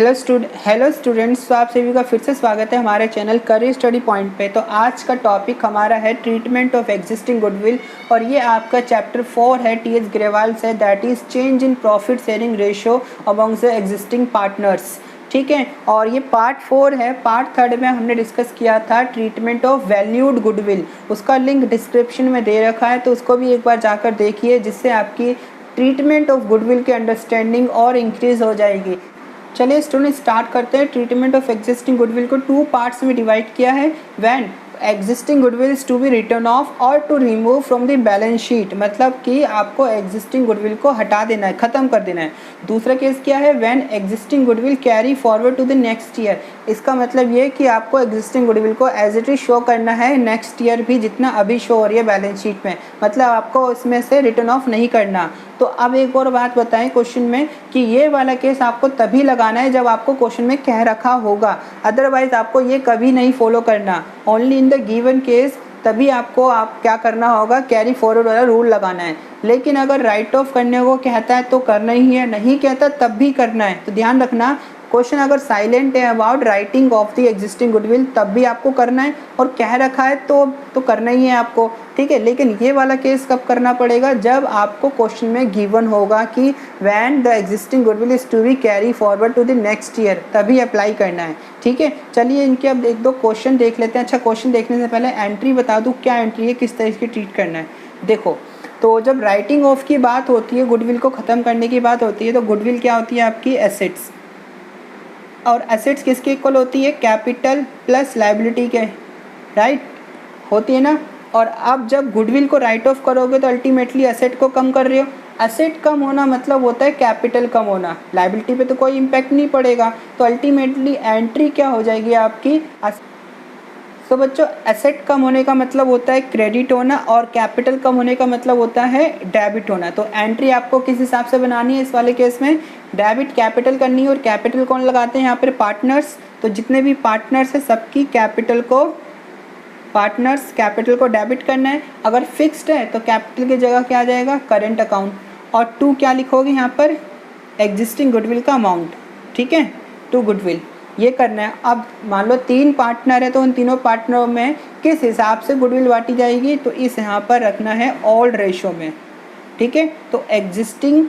Hello students, तो आप सभी का फिर से स्वागत है हमारे चैनल करियर स्टडी पॉइंट पे। तो आज का टॉपिक हमारा है ट्रीटमेंट ऑफ एग्जिस्टिंग गुडविल और ये आपका चैप्टर 4 है टी.एस. ग्रेवाल से, that is change in profit sharing ratio amongst the existing partners. ठीक है, और ये पार्ट 4 है। पार्ट 3 में हमने डिस्कस किया था ट्रीटमेंट ऑफ वैल्यूड गुडविल, उसका लिंक डिस्क्रिप्शन में दे रखा है, तो उसको भी एक बार जाकर देखिए, जिससे आपकी ट्रीटमेंट ऑफ गुडविल की अंडरस्टैंडिंग और इंक्रीज हो जाएगी। चलिए स्टूडेंट स्टार्ट करते हैं। ट्रीटमेंट ऑफ एग्जिस्टिंग गुडविल को 2 पार्ट्स में डिवाइड किया है। When existing goodwill is to be written off और to remove from the balance sheet, मतलब कि आपको एग्जिस्टिंग गुडविल को हटा देना है, खत्म कर देना है। दूसरा केस क्या है, when existing goodwill carry forward to the next year, इसका मतलब ये कि आपको एग्जिस्टिंग गुडविल को एज इट इज शो करना है नेक्स्ट ईयर भी, जितना अभी शो हो रही है बैलेंस शीट में, मतलब आपको इसमें से रिटर्न ऑफ नहीं करना। तो अब एक और बात बताएं क्वेश्चन में कि ये वाला केस आपको तभी लगाना है जब आपको क्वेश्चन में कह रखा होगा, अदरवाइज आपको ये कभी नहीं फॉलो करना। Only in the given case तभी आपको क्या करना होगा, कैरी फॉरवर्ड वाला रूल लगाना है। लेकिन अगर राइट ऑफ करने को कहता है तो करना ही है, नहीं कहता तब भी करना है। तो ध्यान रखना, क्वेश्चन अगर साइलेंट है about writing of the existing goodwill तब भी आपको करना है, और कह रखा है तो करना ही है आपको। ठीक है, लेकिन ये वाला केस कब करना पड़ेगा, जब आपको क्वेश्चन में गिवन होगा कि when the existing goodwill is to be carry forward to the next year, तभी अप्लाई करना है। ठीक है, चलिए इनके अब एक दो क्वेश्चन देख लेते हैं। अच्छा, क्वेश्चन देखने से पहले एंट्री बता दूँ, क्या एंट्री है, किस तरह की ट्रीट करना है। देखो, तो जब राइटिंग ऑफ की बात होती है, गुडविल को ख़त्म करने की बात होती है, तो गुडविल क्या होती है आपकी, एसेट्स। और एसेट्स किसके इक्वल होती है, कैपिटल प्लस लायबिलिटी के, राइट होती है ना। और अब जब गुडविल को राइट ऑफ करोगे तो अल्टीमेटली एसेट को कम कर रहे हो। एसेट कम होना मतलब होता है कैपिटल कम होना, लायबिलिटी पे तो कोई इम्पैक्ट नहीं पड़ेगा। तो अल्टीमेटली एंट्री क्या हो जाएगी आपकी। तो बच्चों, एसेट कम होने का मतलब होता है क्रेडिट होना, और कैपिटल कम होने का मतलब होता है डेबिट होना। तो एंट्री आपको किस हिसाब से बनानी है, इस वाले केस में डेबिट कैपिटल करनी है। और कैपिटल कौन लगाते हैं यहाँ पर, पार्टनर्स। तो जितने भी पार्टनर्स हैं सबकी कैपिटल को डेबिट करना है। अगर फिक्स्ड है तो कैपिटल की जगह क्या आ जाएगा, करेंट अकाउंट। और टू क्या लिखोगे यहाँ पर, एग्जिस्टिंग गुडविल का अमाउंट। ठीक है, टू गुडविल, ये करना है। अब मान लो 3 पार्टनर है, तो उन तीनों पार्टनरों में किस हिसाब से गुडविल बांटी जाएगी, तो इस यहाँ पर रखना है ओल्ड रेशो में। ठीक है, तो एग्जिस्टिंग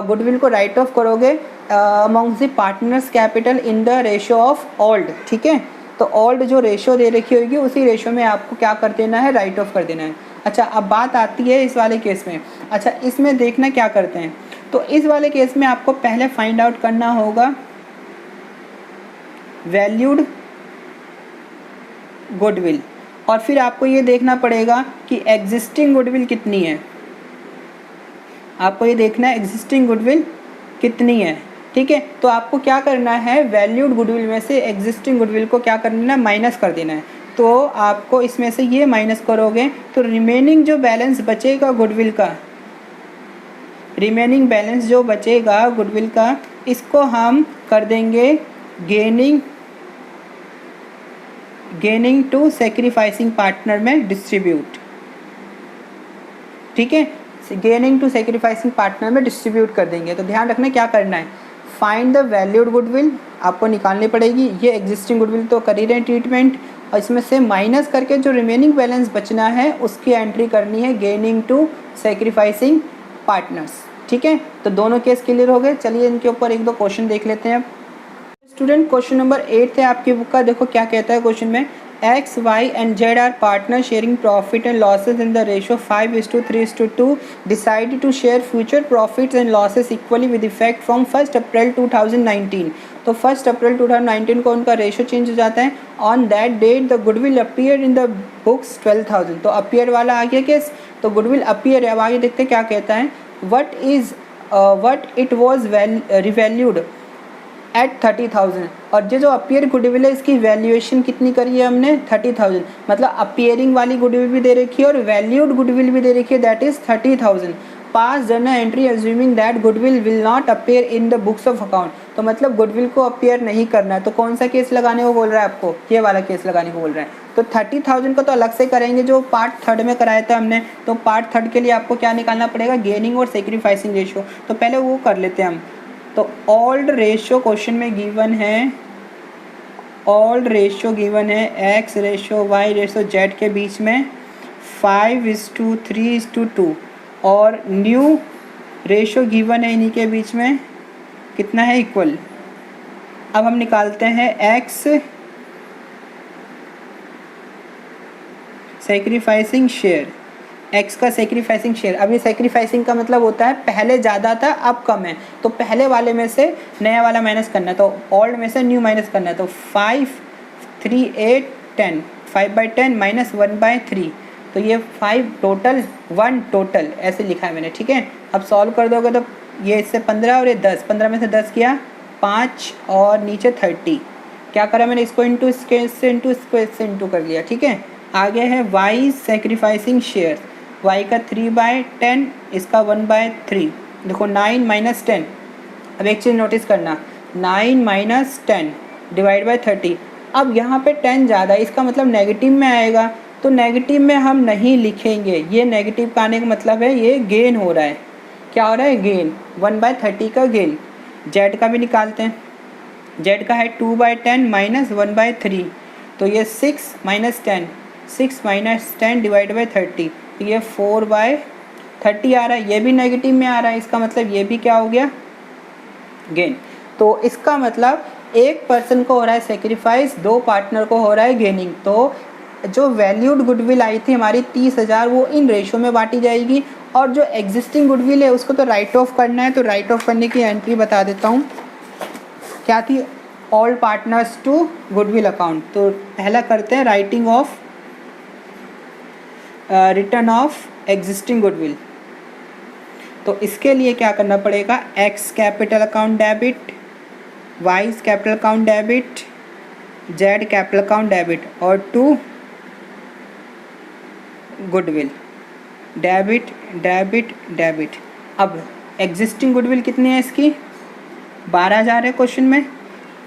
गुडविल को राइट ऑफ करोगे amongst the partners capital in the ratio of old. ठीक है, तो ओल्ड जो रेशो दे रखी होगी उसी रेशो में आपको क्या कर देना है, राइट ऑफ कर देना है। अच्छा, अब बात आती है इस वाले केस में। अच्छा, इसमें देखना क्या करते हैं, तो इस वाले केस में आपको पहले फाइंड आउट करना होगा वैल्यूड गुडविल, और फिर आपको ये देखना पड़ेगा कि एग्जिस्टिंग गुडविल कितनी है। आपको ये देखना है एग्जिस्टिंग गुडविल कितनी है। ठीक है, तो आपको क्या करना है, वैल्यूड गुडविल में से एग्जिस्टिंग गुडविल को क्या करना है, माइनस कर देना है। तो आपको इसमें से ये माइनस करोगे तो रिमेनिंग जो बैलेंस बचेगा गुडविल का, रिमेनिंग बैलेंस जो बचेगा गुडविल का, इसको हम कर देंगे गेनिंग टू सेक्रीफाइसिंग पार्टनर में डिस्ट्रीब्यूट। ठीक है, गेनिंग टू सेक्रीफाइसिंग पार्टनर में डिस्ट्रीब्यूट कर देंगे। तो ध्यान रखना क्या करना है, फाइंड द वैल्यूड गुडविल आपको निकालनी पड़ेगी। ये एग्जिस्टिंग गुडविल तो कर ही रहे हैं ट्रीटमेंट, और इसमें से माइनस करके जो रिमेनिंग बैलेंस बचना है उसकी एंट्री करनी है गेनिंग टू सेक्रीफाइसिंग पार्टनर्स। ठीक है, तो दोनों केस क्लियर हो गए। चलिए इनके ऊपर एक दो क्वेश्चन देख लेते हैं। स्टूडेंट, क्वेश्चन नंबर 8 है आपकी बुक का। देखो क्या कहता है क्वेश्चन में, X, Y and Z are partners sharing profit and losses in the ratio 5:3:2. Decide to share future profits and losses equally with effect from 1 April 2019. तो 1 अप्रैल 2019 को उनका रेशो चेंज हो जाता है। On that date the goodwill appear in the books 12,000। तो appear वाला आ गया case, तो गुडविल अपीयर है। अब आगे देखते हैं क्या कहता है, what it was revalued at 30,000। और जो अपीयर गुडविल है इसकी वैल्यूएशन कितनी करी है हमने, 30,000। मतलब अपीयरिंग वाली गुडविल भी दे रखी है और वैल्यूड गुडविल भी दे रखी है, that is 30,000। Pass journal entry assuming that goodwill will not appear in the books of account. तो मतलब गुडविल को अपीयर नहीं करना है। तो कौन सा केस लगाने को बोल रहा है आपको, ये वाला केस लगाने को बोल रहा है। तो 30,000 को तो अलग से करेंगे, जो पार्ट 3 में कराया था हमने। तो पार्ट 3 के लिए आपको क्या निकालना पड़ेगा, गेनिंग और सेक्रीफाइसिंग रेशियो। तो पहले वो कर लेते हैं हम। तो ओल्ड रेशियो क्वेश्चन में गिवन है, ओल्ड रेशियो गिवन है X ratio Y ratio Z के बीच में 5:3:2 और न्यू रेशियो गिवन है इन्हीं के बीच में कितना है, इक्वल। अब हम निकालते हैं एक्स सेक्रीफाइसिंग शेयर, एक्स का सेक्रीफाइसिंग शेयर। अब ये सेक्रीफाइसिंग का मतलब होता है पहले ज़्यादा था अब कम है, तो पहले वाले में से नया वाला माइनस करना है, तो ओल्ड में से न्यू माइनस करना है। तो 5, 3, 8, 10, 5/10 - 1/3, तो ये 5 टोटल 1 टोटल ऐसे लिखा है मैंने, ठीक है। अब सॉल्व कर दोगे तो ये इससे 15 और ये 10, 15 में से 10 किया 5 और नीचे 30, क्या करा मैंने, इसको इंटू इसके से इंटू कर लिया, ठीक है। आगे है वाई सेक्रीफाइसिंग शेयर, वाई का 3/10, इसका 1/3। देखो 9 - 10, अब एक चीज़ नोटिस करना, 9 - 10 डिवाइड बाय 30। अब यहाँ पे 10 ज़्यादा, इसका मतलब नेगेटिव में आएगा, तो नेगेटिव में हम नहीं लिखेंगे, ये नेगेटिव का आने का मतलब है ये गेन हो रहा है। क्या हो रहा है, गेन, 1/30 का गेन। जेड का भी निकालते हैं, जेड का है 2/10 - 1/3, तो ये 6 - 10, 6 - 10 डिवाइड बाई 30, तो ये 4/30 आ रहा है, ये भी नेगेटिव में आ रहा है, इसका मतलब ये भी क्या हो गया, गेन। तो इसका मतलब एक पर्सन को हो रहा है सेक्रीफाइस, 2 पार्टनर को हो रहा है गेनिंग। तो जो वैल्यूड गुडविल आई थी हमारी 30,000, वो इन रेशो में बांटी जाएगी, और जो एग्जिस्टिंग गुडविल है उसको तो राइट ऑफ करना है, तो राइट ऑफ करने की एंट्री बता देता हूँ क्या थी, all partners to goodwill account. तो पहला करते हैं writing off written off existing goodwill. तो इसके लिए क्या करना पड़ेगा, X capital account debit, Y capital account debit, Z capital account debit, और to goodwill debit debit debit. अब एग्जिस्टिंग गुडविल कितनी है इसकी, 12,000 है क्वेश्चन में।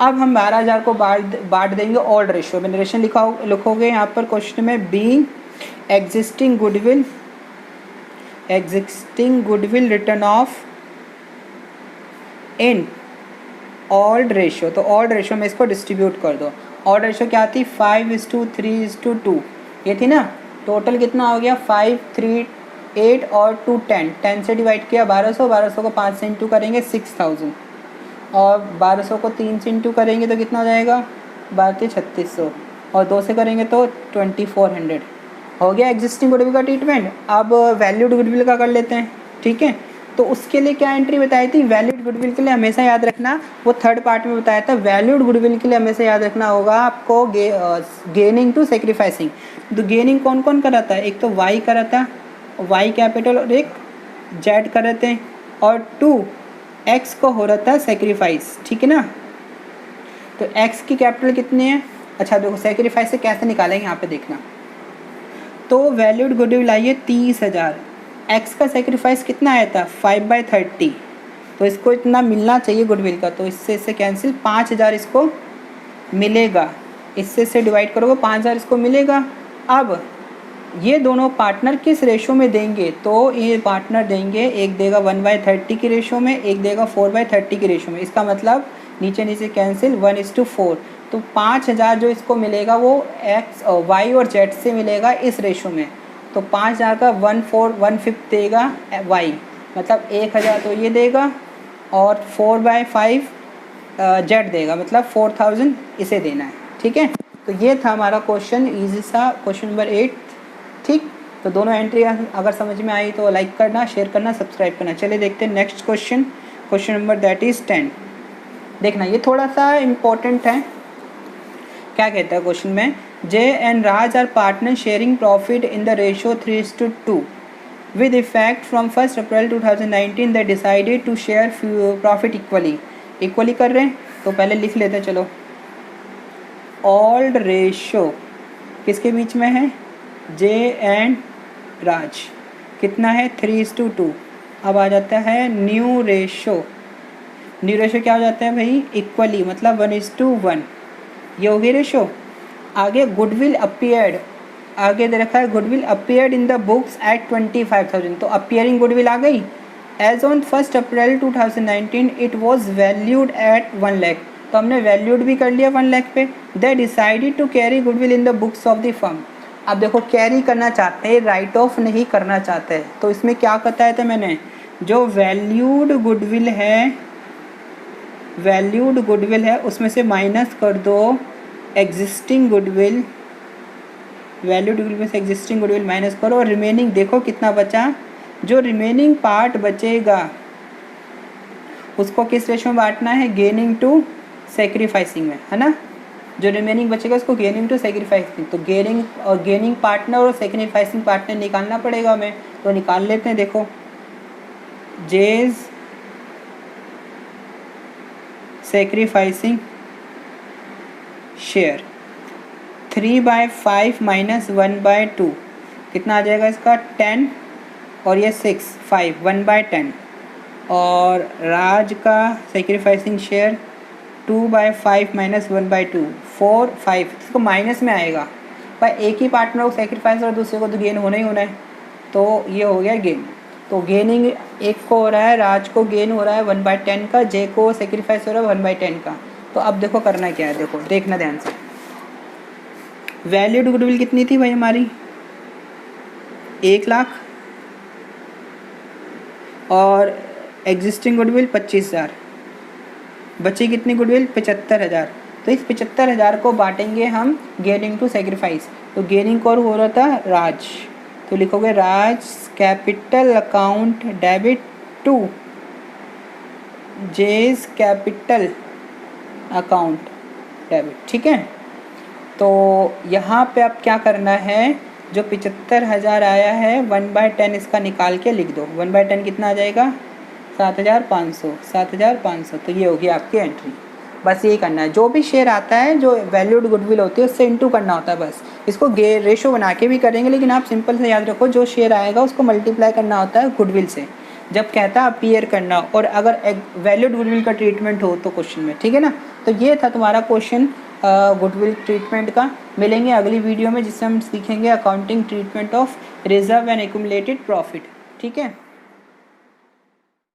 अब हम 12,000 को बांट देंगे ओल्ड रेशियो में, नरेशन लिखोगे यहाँ पर क्वेश्चन में, being existing goodwill return of in old ratio. तो ओल्ड रेशियो में इसको डिस्ट्रीब्यूट कर दो। ओल्ड रेशियो क्या थी, 5:3:2, ये थी ना। टोटल कितना हो गया, 5, 3, 8 और 2, 10, 10 से डिवाइड किया 1200, 1200 को 5 से इंटू करेंगे 6000, और 1200 को 3 से इंटू करेंगे तो कितना हो जाएगा, 32,3600, और 2 से करेंगे तो 2400। हो गया एग्जिस्टिंग गुडविल का ट्रीटमेंट। अब वैल्यूड गुडविल का कर लेते हैं, ठीक है। तो उसके लिए क्या एंट्री बताई थी, वैल्यूड गुडविल के लिए हमेशा याद रखना, वो थर्ड पार्ट में बताया था। वैल्यूड गुडविल के लिए हमेशा याद रखना होगा आपको गेनिंग टू सेक्रीफाइसिंग। तो गेनिंग कौन कौन कर रहा था, एक तो वाई कर रहा था, वाई कैपिटल, और एक जेड कर रहे थे, और 2 एक्स को हो रहा था सेक्रीफाइस, ठीक है ना। तो एक्स की कैपिटल कितनी है, अच्छा देखो सेक्रीफाइस से कैसे निकालेंगे यहाँ पे देखना। तो वैल्यूड गुडविल आई है 30,000, एक्स का सेक्रीफाइस कितना आया था, 5/30, तो इसको इतना मिलना चाहिए गुडविल का, तो इससे कैंसिल, 5,000 इसको मिलेगा, इससे डिवाइड करोगे 5,000 इसको मिलेगा। अब ये दोनों पार्टनर किस रेशो में देंगे, तो ये पार्टनर देंगे, एक देगा 1/30 की रेशो में, एक देगा 4/30 की रेशो में। इसका मतलब नीचे नीचे कैंसिल, 1:4। तो 5,000 जो इसको मिलेगा वो एक्स वाई और जेड से मिलेगा इस रेशो में। तो 5,000 का 1/5 देगा वाई, मतलब 1,000 तो ये देगा, और 4/5 जेड देगा, मतलब 4,000 इसे देना है, ठीक है। तो ये था हमारा क्वेश्चन, इजी सा क्वेश्चन नंबर 8, ठीक। तो दोनों एंट्री अगर समझ में आई तो लाइक करना, शेयर करना, सब्सक्राइब करना। चलिए देखते हैं next question, question number that is 10। देखना ये थोड़ा सा इम्पोर्टेंट है। क्या कहता है क्वेश्चन में, J and Raj are partner sharing profit in the ratio 3:2 with effect from 1 April 2019 they decided to share profit equally कर रहे हैं। तो पहले लिख लेते हैं, चलो। ओल्ड रेशियो किसके बीच में है, जे एंड राज, कितना है 3:2। अब आ जाता है न्यू रेशियो, न्यू रेशियो क्या हो जाता है भाई, इक्वली, मतलब 1:1, ये हो गई रेशियो। आगे गुडविल अपीयर्ड, आगे दे रखा है goodwill appeared in the books at 25,000, तो अपीयरिंग गुडविल आ गई। As on 1 April 2019 it was valued at 1 lakh. तो हमने वैल्यूड भी कर लिया 1 लाख पे। They decided to carry goodwill in the books of the firm. अब देखो कैरी करना चाहते हैं, राइट ऑफ नहीं करना चाहते हैं, तो इसमें क्या बताया था मैंने, जो वैल्यूड गुडविल है उसमें से माइनस कर दो एग्जिस्टिंग गुडविल, वैल्यूड गुडविल में से एग्जिस्टिंग गुडविल माइनस करो और रिमेनिंग देखो कितना बचा। जो रिमेनिंग पार्ट बचेगा उसको किस रेशो में बांटना है, गेनिंग टू सेक्रीफाइसिंग में, है ना। जो रिमेनिंग बचेगा उसको गेनिंग टू सेक्रीफाइसिंग, तो गेनिंग पार्टनर और सेक्रीफाइसिंग पार्टनर निकालना पड़ेगा हमें, तो निकाल लेते हैं। देखो जेज सेक्रीफाइसिंग शेयर 3/5 माइनस 1/2 कितना आ जाएगा इसका 10, और ये 6 5 1/10, और राज का सेक्रीफाइसिंग शेयर 2/5 माइनस 1/2 4 5, इसको माइनस में आएगा पर एक ही पार्टनर को सेक्रीफाइस और दूसरे को तो गेन होना ही होना है, तो ये हो गया गेन। तो गेनिंग एक को हो रहा है, राज को गेन हो रहा है 1/10 का, जे को सेक्रीफाइस हो रहा है 1/10 का। तो अब देखो करना क्या है, देखो देखना ध्यान से। वैल्यूड गुडविल कितनी थी भाई हमारी 1 लाख, और एग्जिस्टिंग गुडविल 25,000, बची कितनी गुडविल 75,000। तो इस 75,000 को बांटेंगे हम गेनिंग टू सेक्रीफाइस। तो गेनिंग कौन हो रहा था, राज, तो लिखोगे Raj capital account debit to जेज कैपिटल अकाउंट डेबिट, ठीक है। तो यहाँ पे अब क्या करना है, जो 75,000 आया है 1/10 इसका निकाल के लिख दो। 1/10 कितना आ जाएगा 7,500, तो ये होगी आपकी एंट्री। बस यही करना है, जो भी शेयर आता है जो वैल्यूड गुडविल होती है उससे इंटू करना होता है बस। इसको रेशो बना के भी करेंगे, लेकिन आप सिंपल से याद रखो जो शेयर आएगा उसको मल्टीप्लाई करना होता है गुडविल से, जब कहता है अपीयर करना, और अगर वैल्यूड गुडविल का ट्रीटमेंट हो तो क्वेश्चन में, ठीक है ना। तो ये था तुम्हारा क्वेश्चन गुडविल ट्रीटमेंट का। मिलेंगे अगली वीडियो में जिससे हम सीखेंगे accounting treatment of reserve and accumulated profit, ठीक है।